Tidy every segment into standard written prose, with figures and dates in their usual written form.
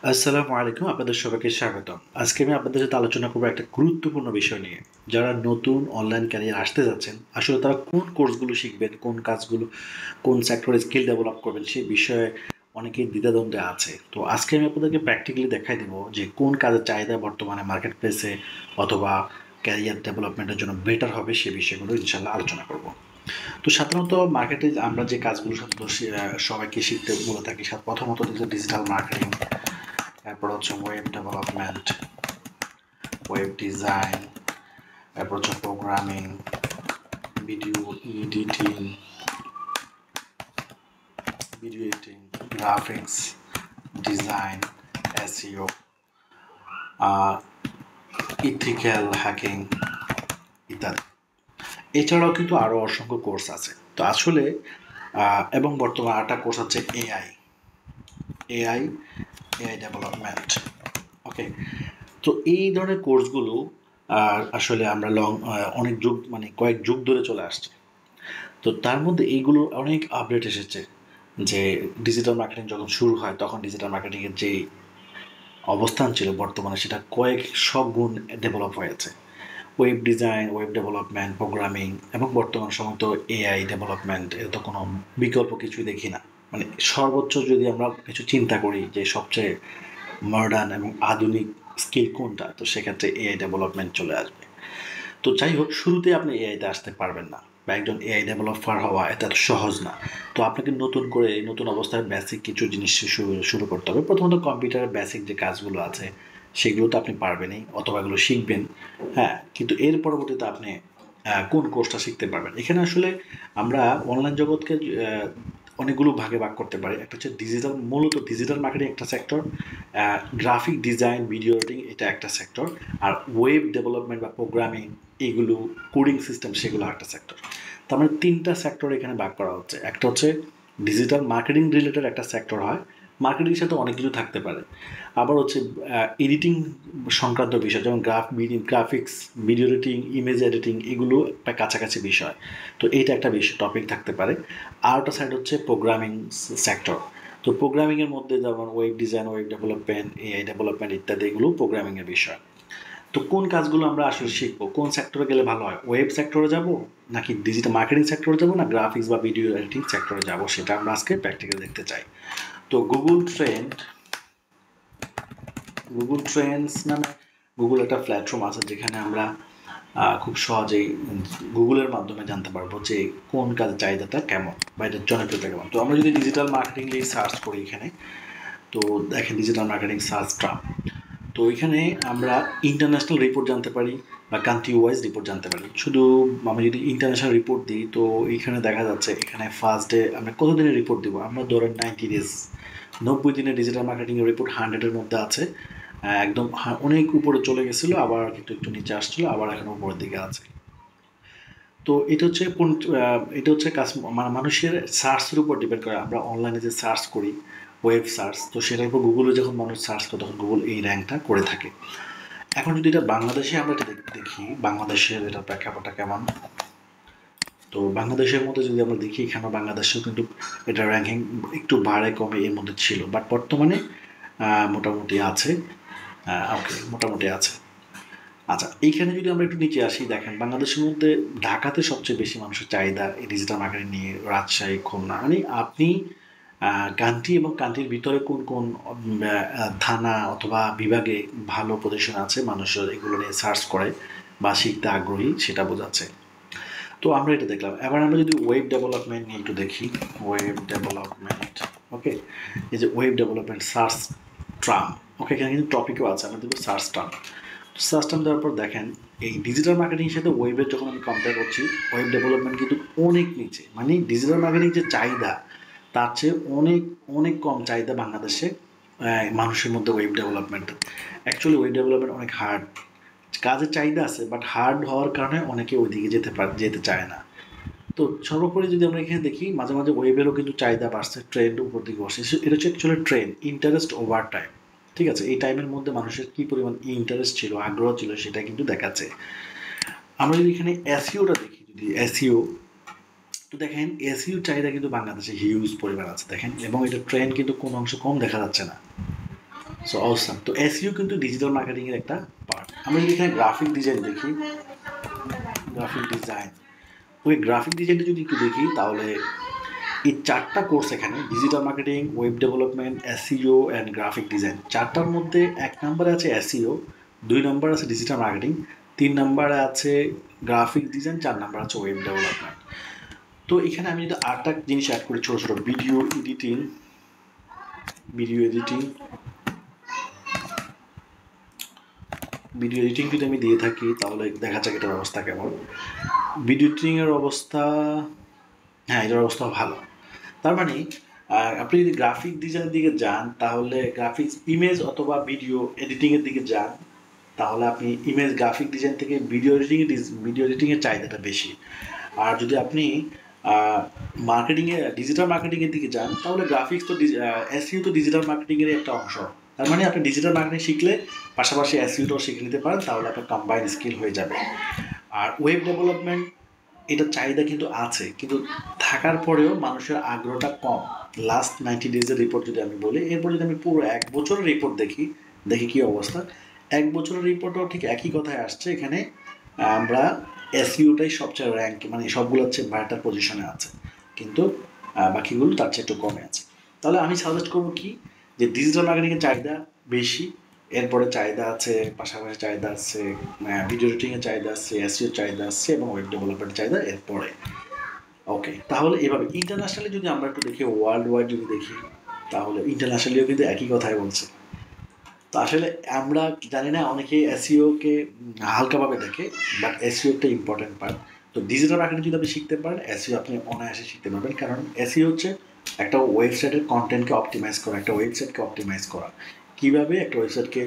আসসালামু আলাইকুম। আপনাদের সবাইকে স্বাগতম। আজকে আমি আপনাদের সাথে আলোচনা করব একটা গুরুত্বপূর্ণ বিষয় নিয়ে। যারা নতুন অনলাইন ক্যারিয়ার আসতে যাচ্ছেন, আসলে তারা কোন কোর্সগুলো শিখবেন, কোন কাজগুলো, কোন সেক্টরে স্কিল ডেভেলপ করবেন, সেই বিষয়ে অনেকেই দ্বিধাদ্বন্দ্বে আছে। তো আজকে আমি আপনাদেরকে প্র্যাকটিক্যালি দেখাই দেবো যে কোন কাজের চাহিদা বর্তমানে মার্কেট প্লেসে অথবা ক্যারিয়ার ডেভেলপমেন্টের জন্য বেটার হবে, সে বিষয়গুলো ইনশাল্লাহ আলোচনা করব। তো সাধারণত মার্কেটে আমরা যে কাজগুলো সাধারণত সবাইকে শিখতে বলে থাকি, প্রথমত ডিজিটাল মার্কেটিং, তারপর হচ্ছে ওয়েব ডেভেলপমেন্ট, ওয়েব ডিজাইন, তারপর হচ্ছে programming, video editing, graphics design, SEO, ethical hacking ইত্যাদি। এছাড়াও কিন্তু আরও অসংখ্য কোর্স আছে। তো আসলে এবং বর্তমানে আরেকটা কোর্স হচ্ছে এআই এআই এআই ডেভেলপমেন্ট। ওকে, তো এই ধরনের কোর্সগুলো আসলে আমরা অনেক যুগ, মানে কয়েক যুগ ধরে চলে আসছে। তো তার মধ্যে এইগুলো অনেক আপডেট এসেছে। যে ডিজিটাল মার্কেটিং যখন শুরু হয়, তখন ডিজিটাল মার্কেটিংয়ের যে অবস্থান ছিল, বর্তমানে সেটা কয়েক সব গুণ ডেভেলপ হয়েছে। Web design, web development, programming এবং বর্তমান সময় তো এআই ডেভেলপমেন্ট, এর তো কোনো বিকল্প কিছুই দেখি না। মানে সর্বোচ্চ যদি আমরা কিছু চিন্তা করি যে সবচেয়ে মডার্ন এবং আধুনিক স্কিল কোনটা, তো সেক্ষেত্রে এআই ডেভেলপমেন্ট চলে আসবে। তো যাই হোক, শুরুতে আপনি এআইতে আসতে পারবেন না, বা একজন এআই ডেভেলপার হওয়া এটা তো সহজ না। তো আপনাকে নতুন করে নতুন অবস্থায় বেসিক কিছু জিনিস শুরু করতে হবে। প্রথমত কম্পিউটারের বেসিক যে কাজগুলো আছে সেগুলো তো আপনি পারবেনই, অথবা এগুলো শিখবেন। হ্যাঁ, কিন্তু এর পরবর্তীতে আপনি কোন কোর্সটা শিখতে পারবেন। এখানে আসলে আমরা অনলাইন জগৎকে অনেকগুলো ভাগে ভাগ করতে পারি। একটা হচ্ছে ডিজিটাল, মূলত ডিজিটাল মার্কেটিং একটা sector, graphic design, video editing এটা একটা সেক্টর, আর ওয়েব ডেভেলপমেন্ট বা প্রোগ্রামিং, এগুলো কোডিং সিস্টেম, সেগুলো একটা সেক্টর। তার মানে তিনটা সেক্টর এখানে ভাগ করা হচ্ছে। একটা হচ্ছে ডিজিটাল মার্কেটিং রিলেটেড একটা সেক্টর হয়, মার্কেটিং সাথে অনেক কিছু থাকতে পারে। আবার হচ্ছে এডিটিং সংক্রান্ত বিষয়, যেমন graphics, video editing, image editing, এগুলো একটা কাছাকাছি বিষয়। তো এইটা একটা বিষয় টপিক থাকতে পারে। আর একটা সাইড হচ্ছে প্রোগ্রামিং সেক্টর। তো প্রোগ্রামিংয়ের মধ্যে যেমন web design, web development, AI development ইত্যাদি, এগুলো প্রোগ্রামিংয়ের বিষয়। তো কোন কাজগুলো আমরা আসলে শিখবো, কোন সেক্টরে গেলে ভালো হয়, ওয়েব সেক্টরে যাব, নাকি ডিজিটাল মার্কেটিং সেক্টরে যাব, না গ্রাফিক্স বা ভিডিও এডিটিং সেক্টরে যাব, সেটা আমরা আজকে প্র্যাকটিক্যাল দেখতে চাই। তো গুগল ট্রেন্ডস নামে গুগল একটা প্ল্যাটফর্ম আছে, যেখানে আমরা খুব সহজেই গুগলের মাধ্যমে জানতে পারবো যে কোন কাজের চাহিদাটা কেমন বা এটার জনপ্রিয়তা কেমন। তো আমরা যদি ডিজিটাল মার্কেটিং নিয়ে সার্চ করি এখানে, তো দেখেন ডিজিটাল মার্কেটিং সার্চ ট্রাম। তো এখানে আমরা ইন্টারন্যাশনাল রিপোর্ট জানতে পারি বা কান্ট্রি ওয়াইজ রিপোর্ট জানতে পারি। শুধু আমি যদি ইন্টারন্যাশনাল রিপোর্ট দিই, তো এখানে দেখা যাচ্ছে এখানে ফার্স্ট ডে আমরা কত দিনের রিপোর্ট দিব, আমরা ধরেন 90 ডেজ, 90 দিনের ডিজিটাল মার্কেটিংয়ের রিপোর্ট 100-এর মধ্যে আছে। একদম অনেক উপরে চলে গেছিলো, আবার কিন্তু একটু নিচে আসছিলো, আবার এখন উপরের দিকে আছে। তো এটা হচ্ছে এটা হচ্ছে মানুষের সার্চের উপর ডিপেন্ড করে। আমরা অনলাইনে যে সার্চ করি, ওয়েব সার্চ, তো সেটার উপর গুগলে যখন মানুষ সার্চ করে, তখন গুগল এই র্যাঙ্কটা করে থাকে। এখন যদি এটা বাংলাদেশে আমরা এটা দেখি, বাংলাদেশের এটা প্রেক্ষাপটটা কেমন। তো বাংলাদেশের মধ্যে যদি আমরা দেখি, এখানে বাংলাদেশেও কিন্তু এটা র্যাঙ্কিং একটু বাড়ে কমে এর মধ্যে ছিল, বাট বর্তমানে মোটামুটি আছে। ওকে, মোটামুটি আছে। আচ্ছা, এইখানে যদি আমরা একটু নিচে আসি, দেখেন বাংলাদেশের মধ্যে ঢাকাতে সবচেয়ে বেশি মানুষের চাহিদা এই ডিজিটাল মার্কেটিং নিয়ে, রাজশাহী, খুলনা, মানে আপনি কান্ট্রি এবং কান্ট্রির ভিতরে কোন কোন থানা অথবা বিভাগে ভালো পজিশন আছে, মানুষের এগুলো নিয়ে সার্চ করে বা শিখতে আগ্রহী, সেটা বোঝাচ্ছে। তো আমরা এটা দেখলাম। এবার আমরা যদি ওয়েব ডেভেলপমেন্ট নিয়ে একটু দেখি, ওয়েব ডেভেলপমেন্ট। ওকে, এই যে ওয়েব ডেভেলপমেন্ট সার্চ ট্রাম। ওকে, এখানে কিন্তু টপিকও আছে, আমরা দেখবো সার্চ ট্রাম। সার্চ টার্ম দেওয়ার পর দেখেন এই ডিজিটাল মার্কেটিংয়ের সাথে ওয়েবের যখন আমি কম্পেয়ার করছি, ওয়েব ডেভেলপমেন্ট কিন্তু অনেক নিচে। মানে ডিজিটাল মার্কেটিং যে চাহিদা, তার চেয়ে অনেক অনেক কম চাহিদা বাংলাদেশে মানুষের মধ্যে ওয়েব ডেভেলপমেন্টের। অ্যাকচুয়ালি ওয়েব ডেভেলপমেন্ট অনেক হার্ড, কাজের চাহিদা আছে, বাট হার্ড হওয়ার কারণে অনেকে ওইদিকে যেতে চায় না। তো সর্বোপরি যদি আমরা এখানে দেখি, মাঝে মাঝে ওয়েবেরও কিন্তু চাহিদা বাড়ছে, ট্রেন্ড উপর দিকে বসে। এটা হচ্ছে actually trend, interest over time. ঠিক আছে, এই টাইমের মধ্যে মানুষের কী পরিমাণ ইন্টারেস্ট ছিল, আগ্রহ ছিল, সেটা কিন্তু দেখাচ্ছে। আমরা যদি এখানে এসইওটা দেখি, যদি এসইও, তো দেখেন এসইও চাহিদা কিন্তু বাংলাদেশে হিউজ পরিমাণ আছে দেখেন, এবং এটা ট্রেন্ড কিন্তু কোনো অংশ কম দেখা যাচ্ছে না। So awesome. তো এসইও কিন্তু ডিজিটাল মার্কেটিং এর একটা পার্ট। আমরা যদি এখানে গ্রাফিক ডিজাইন দেখি, গ্রাফিক ডিজাইন, ওই গ্রাফিক ডিজাইনটা যদি একটু দেখি তাহলে এই 4টা কোর্স এখানে digital marketing, web development, SEO and graphic design. 4টার মধ্যে 1 নম্বরে আছে এসইও, 2 নম্বরে আছে ডিজিটাল মার্কেটিং, 3 নম্বরে আছে গ্রাফিক ডিজাইন, 4 নম্বরে আছে ওয়েব ডেভেলপমেন্ট। তো এখানে আমি যদি 8টা জিনিস অ্যাড করি, ছোটো ছোটো ভিডিও এডিটিং, ভিডিও এডিটিং যদি আমি দিয়ে থাকি তাহলে দেখা যাক এটার অবস্থা কেমন। ভিডিও এডিটিংয়ের অবস্থা, হ্যাঁ এটার অবস্থা ভালো। তার মানে আপনি যদি গ্রাফিক ডিজাইনের দিকে যান তাহলে গ্রাফিক্স, ইমেজ অথবা ভিডিও এডিটিংয়ের দিকে যান তাহলে আপনি ইমেজ গ্রাফিক ডিজাইন থেকে ভিডিও এডিটিংয়ের চাহিদাটা বেশি। আর যদি আপনি মার্কেটিংয়ে, ডিজিটাল মার্কেটিংয়ের দিকে যান তাহলে গ্রাফিক্স তো এসইও তো ডিজিটাল মার্কেটিংয়েরই একটা অংশ। তার মানে আপনি ডিজিটাল মার্কেটিং শিখলে পাশাপাশি এসইওটাও শিখে নিতে পারেন, তাহলে আপনার কম্বাইন স্কিল হয়ে যাবে। আর ওয়েব ডেভেলপমেন্ট, এটার চাহিদা কিন্তু আছে, কিন্তু থাকার পরেও মানুষের আগ্রহটা কম। লাস্ট 90 ডেজের রিপোর্ট যদি আমি বলি, এরপর যদি আমি পুরো 1 বছরের রিপোর্ট দেখি কী অবস্থা। 1 বছরের রিপোর্টও ঠিক একই কথায় আসছে। এখানে আমরা এসইওটাই সবচেয়ে র্যাঙ্ক, মানে সবগুলো হচ্ছে ভাইটাল পজিশনে আছে, কিন্তু বাকিগুলো তার চেয়ে একটু কমে আছে। তাহলে আমি সাজেস্ট করবো কি, যে ডিজিটাল মার্কেটিংয়ের চাহিদা বেশি, এরপরে চাহিদা আছে, পাশাপাশি চাহিদা আছে ভিডিও এডিটিংয়ের চাহিদা আছে, এসইওর চাহিদা আছে এবং ওয়েব ডেভেলপমেন্টের চাহিদা এরপরে। ওকে, তাহলে এভাবে ইন্টারন্যাশনালি যদি আমরা একটু দেখি, ওয়ার্ল্ড ওয়াইড যদি দেখি তাহলে ইন্টারন্যাশনালিও কিন্তু একই কথাই বলছে। তো আসলে আমরা জানি না, অনেকে এসইওকে হালকাভাবে দেখে, বাট এসইও একটা ইম্পর্টেন্ট পার্ট। তো ডিজিটাল মার্কেটিং যদি আপনি শিখতে পারেন, এসইও আপনি অনায়াসে শিখতে পারবেন, কারণ এসইও হচ্ছে একটা ওয়েবসাইটের কন্টেন্টকে অপটিমাইজ করা, একটা ওয়েবসাইটকে অপটিমাইজ করা। কীভাবে একটা ওয়েবসাইটকে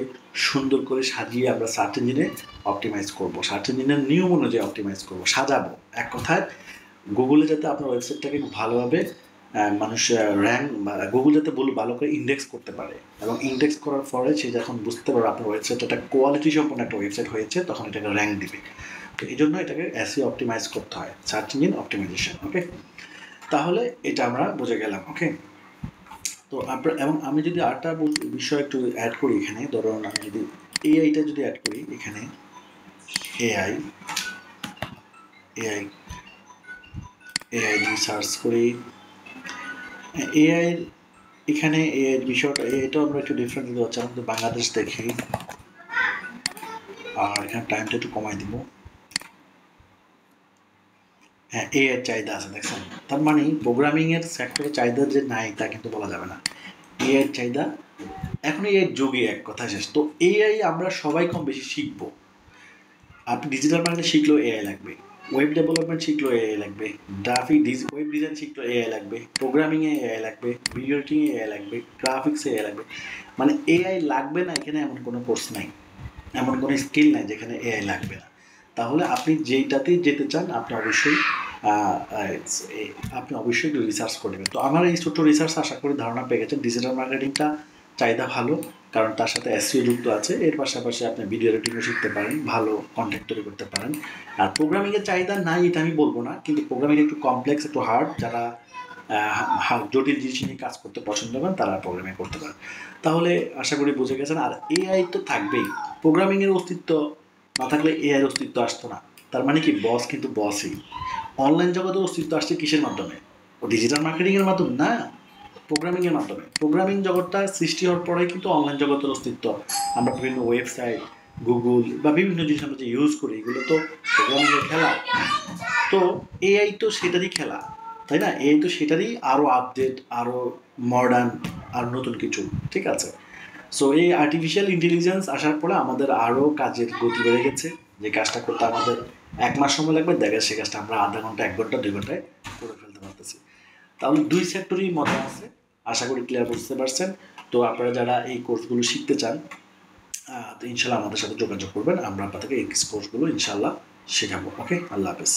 সুন্দর করে সাজিয়ে আমরা সার্চ ইঞ্জিনে অপটিমাইজ করবো, সার্চ ইঞ্জিনের নিয়ম অনুযায়ী অপটিমাইজ করবো, সাজাবো। এক কথায় গুগলে যাতে আপনার ওয়েবসাইটটাকে ভালোভাবে মানুষ র্যাঙ্ক, গুগল যাতে ভালো করে ইন্ডেক্স করতে পারে, এবং ইন্ডেক্স করার পরে সে যখন বুঝতে পারবে আপনার ওয়েবসাইট একটা কোয়ালিটি সম্পন্ন একটা ওয়েবসাইট হয়েছে, তখন এটাকে র্যাঙ্ক দিবে। তো এই জন্য এটাকে এসইও অপটিমাইজ করতে হয়, সার্চ ইঞ্জিন অপটিমাইজেশন। ওকে, তাহলে এটা আমরা বুঝে গেলাম। ওকে, তো আপনার, এবং আমি যদি আরেকটা বিষয় একটু অ্যাড করি এখানে, ধরুন আমি যদি এআইটা যদি অ্যাড করি এখানে, এআই দিয়ে সার্চ করি, এআই এখানে এর বিষয়টা, এটাও আমরা একটু ডিফারেন্ট দিতে পারছি। আমাদের বাংলাদেশ দেখি, আর এখানে টাইমটা একটু কমাই দিব। হ্যাঁ, এর চাহিদা আছে, দেখছেন? তার মানে প্রোগ্রামিংয়ের সেক্টরে চাহিদা যে নাই তা কিন্তু বলা যাবে না। এর চাহিদা এখন এর যুগে এক কথা শেষ। তো এআই আমরা সবাই কম বেশি শিখবো। আপনি ডিজিটাল মার্কেটিং শিখলেও এআই লাগবে, ওয়েব ডেভেলপমেন্ট শিখলেও এআই লাগবে, ওয়েব ডিজাইন শিখলেও এআই লাগবে, প্রোগ্রামিংয়ে এআই লাগবে, ভিডিও এডিটিংয়ে এআই লাগবে, গ্রাফিক্সে এআই লাগবে। মানে এআই লাগবে না এখানে এমন কোনো কোর্স নাই, এমন কোনো স্কিল নাই যেখানে এআই লাগবে না। তাহলে আপনি যেইটাতেই যেতে চান আপনি অবশ্যই একটু রিসার্চ করে নেবেন। তো আমার এই ছোট্ট রিসার্চ আশা করি ধারণা পেয়ে গেছেন। ডিজিটাল মার্কেটিংটা চাহিদা ভালো, কারণ তার সাথে এসইও যুক্ত আছে। এর পাশাপাশি আপনি ভিডিও এডিটিংও শিখতে পারেন, ভালো কন্টেন্ট তৈরি করতে পারেন। আর প্রোগ্রামিংয়ের চাহিদা নাই এটা আমি বলবো না, কিন্তু প্রোগ্রামিং একটু কমপ্লেক্স, একটু হার্ড, যারা জটিল জিনিস নিয়ে কাজ করতে পছন্দ করেন তারা প্রোগ্রামিং করতে পারেন। তাহলে আশা করি বুঝে গেছেন। আর এআই তো থাকবেই, প্রোগ্রামিংয়ের অস্তিত্ব না থাকলে এআইয়ের অস্তিত্ব আসতো না। তার মানে কি, বস কিন্তু বসই। অনলাইন জগতের অস্তিত্ব আসছে কিসের মাধ্যমে? ডিজিটাল মার্কেটিংয়ের মাধ্যমে না, প্রোগ্রামিংয়ের মাধ্যমে। প্রোগ্রামিং জগৎটা সৃষ্টি হওয়ার পরেই কিন্তু অনলাইন জগতের অস্তিত্ব। আমরা বিভিন্ন ওয়েবসাইট, গুগল বা বিভিন্ন জিনিস আমরা যে ইউজ করি, এগুলো তো প্রোগ্রামিংয়ের খেলা। তো এআই তো সেটারই খেলা, তাই না? এআই তো সেটারই আরও আপডেট, আরও মডার্ন, আর নতুন কিছু। ঠিক আছে, সো এই আর্টিফিশিয়াল ইন্টেলিজেন্স আসার পরে আমাদের আরও কাজের গতি বেড়ে গেছে। যে কাজটা করতে আমাদের 1 মাস সময় লাগবে, দেখা সে কাজটা আমরা আধা ঘন্টা, 1 ঘন্টা, 2 ঘন্টায় করে ফেলতে পারতেছি। তাহলে 2 সেক্টরই মজা আছে, আশা করি ক্লিয়ার বুঝতে পারছেন। তো আপনারা যারা এই কোর্সগুলো শিখতে চান, তো ইনশাল্লাহ আমাদের সাথে যোগাযোগ করবেন, আমরা আপনাদেরকে এই কোর্সগুলো ইনশাল্লাহ শেখাবো। ওকে, আল্লাহ হাফেজ।